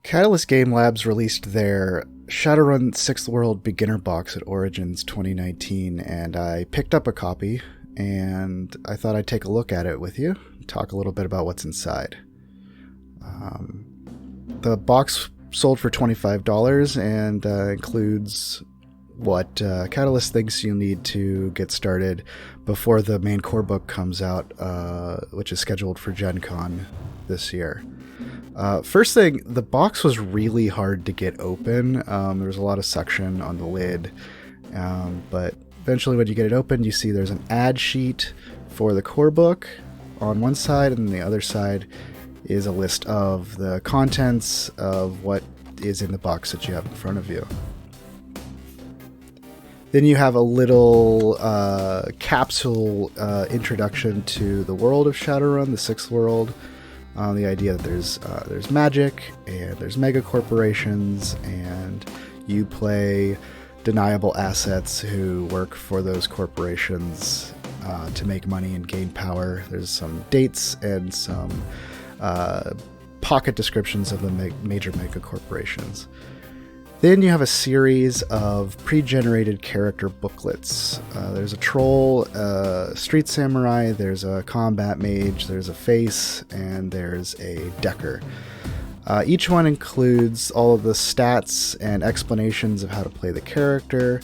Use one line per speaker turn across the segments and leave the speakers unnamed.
Catalyst Game Labs released their Shadowrun 6th World Beginner Box at Origins 2019, and I picked up a copy, and I thought I'd take a look at it with you, talk a little bit about what's inside. The box sold for $25 and includes what Catalyst thinks you need to get started before the main core book comes out, which is scheduled for Gen Con this year. First thing, the box was really hard to get open. There was a lot of suction on the lid, but eventually when you get it open, you see there's an ad sheet for the core book on one side, and the other side is a list of the contents of what is in the box that you have in front of you. Then you have a little capsule introduction to the world of Shadowrun, the 6th world. The idea that there's magic and there's mega corporations, and you play deniable assets who work for those corporations to make money and gain power. There's some dates and some pocket descriptions of the major mega corporations. Then you have a series of pre-generated character booklets. There's a troll, a street samurai, there's a combat mage, there's a face, and there's a decker. Each one includes all of the stats and explanations of how to play the character,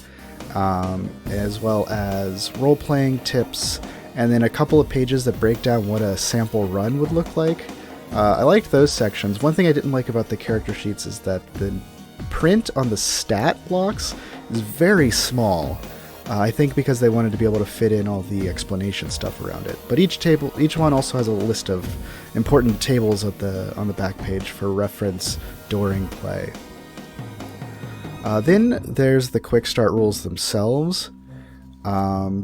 as well as role-playing tips, and then a couple of pages that break down what a sample run would look like. I liked those sections. One thing I didn't like about the character sheets is that the print on the stat blocks is very small. I think because they wanted to be able to fit in all the explanation stuff around it. But each one also has a list of important tables on the back page for reference during play. Then there's the Quickstart Rules themselves.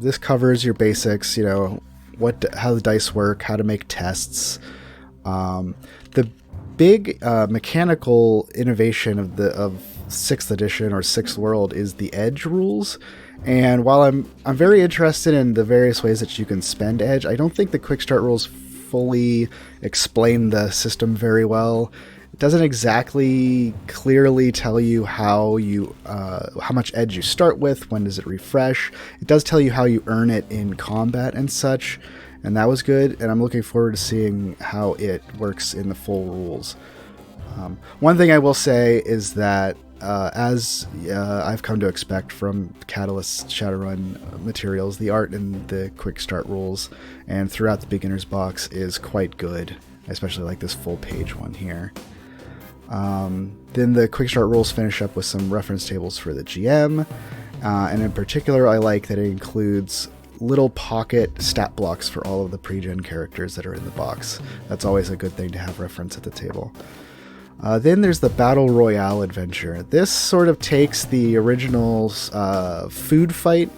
This covers your basics, how the dice work, how to make tests. The big mechanical innovation of 6th edition or 6th world is the edge rules, and while I'm very interested in the various ways that you can spend edge, I don't think the quick start rules fully explain the system very well. It doesn't exactly clearly tell you how much edge you start with, when does it refresh. It does tell you how you earn it in combat and such, and that was good, and I'm looking forward to seeing how it works in the full rules. One thing I will say is that, as I've come to expect from Catalyst Shadowrun materials, the art in the Quick Start Rules and throughout the Beginner's Box is quite good. I especially like this full page one here. Then the Quick Start Rules finish up with some reference tables for the GM, and in particular I like that it includes little pocket stat blocks for all of the pre-gen characters that are in the box. That's always a good thing to have reference at the table. Then there's the Battle Royale adventure. This sort of takes the original food fight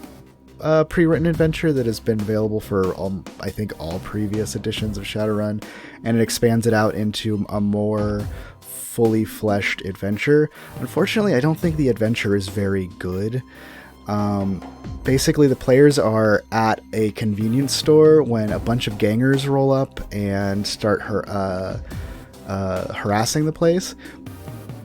pre-written adventure that has been available for I think all previous editions of Shadowrun, and it expands it out into a more fully fleshed adventure. Unfortunately, I don't think the adventure is very good. Basically, the players are at a convenience store when a bunch of gangers roll up and start harassing the place,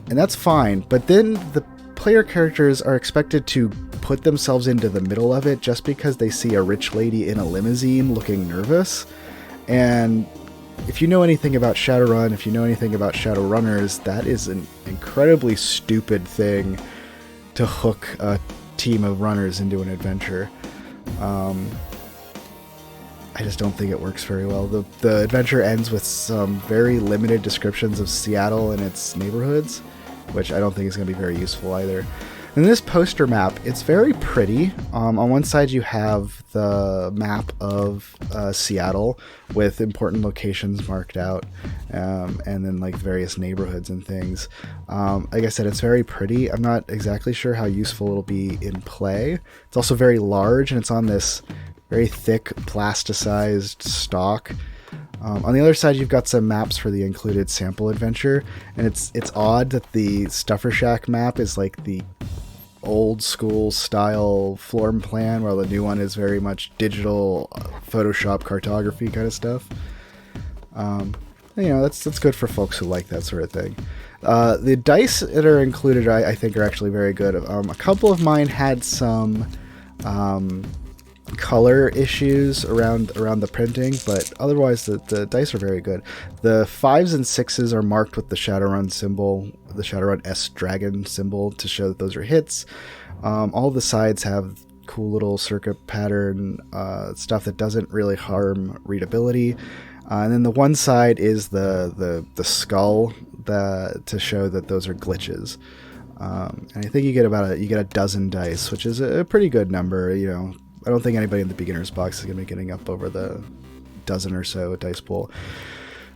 and that's fine, but then the player characters are expected to put themselves into the middle of it just because they see a rich lady in a limousine looking nervous. And if you know anything about Shadowrun, if you know anything about Shadowrunners, that is an incredibly stupid thing to hook a team of runners into an adventure. I just don't think it works very well. The adventure ends with some very limited descriptions of Seattle and its neighborhoods, which I don't think is going to be very useful either. And this poster map, it's very pretty. On one side you have the map of Seattle with important locations marked out, and then like various neighborhoods and things. Like I said, it's very pretty. I'm not exactly sure how useful it'll be in play. It's also very large, and it's on this very thick plasticized stock. On the other side, you've got some maps for the included sample adventure, and it's odd that the Stuffer Shack map is like the old school style floor plan, while the new one is very much digital Photoshop cartography kind of stuff. That's good for folks who like that sort of thing. The dice that are included, I think, are actually very good. A couple of mine had some color issues around the printing, but otherwise the dice are very good. The 5s and 6s are marked with the Shadowrun symbol, the Shadowrun S dragon symbol, to show that those are hits. All the sides have cool little circuit pattern stuff that doesn't really harm readability. And then the one side is the skull to show that those are glitches. And I think you get a dozen dice, which is a pretty good number. You know, I don't think anybody in the beginner's box is going to be getting up over the dozen or so dice pool.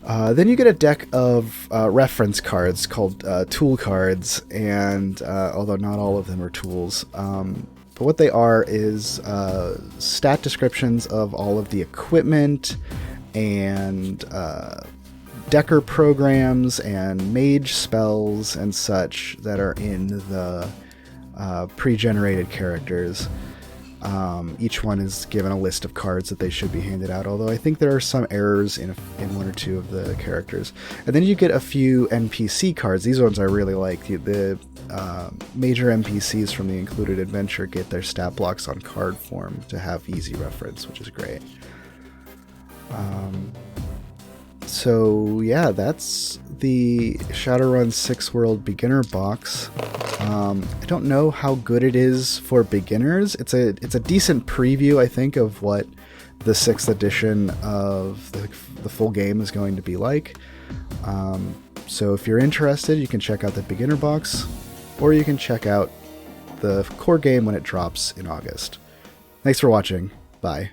Then you get a deck of reference cards called tool cards, and although not all of them are tools, but what they are is stat descriptions of all of the equipment and Decker programs and mage spells and such that are in the pre-generated characters. Each one is given a list of cards that they should be handed out, although I think there are some errors in one or two of the characters. And then you get a few NPC cards. These ones I really like. The major NPCs from the included adventure get their stat blocks on card form to have easy reference, which is great. So yeah, that's the Shadowrun 6 World Beginner Box. I don't know how good it is for beginners. It's a decent preview, I think, of what the 6th edition of the full game is going to be like. So if you're interested, you can check out the beginner box, or you can check out the core game when it drops in August. Thanks for watching. Bye.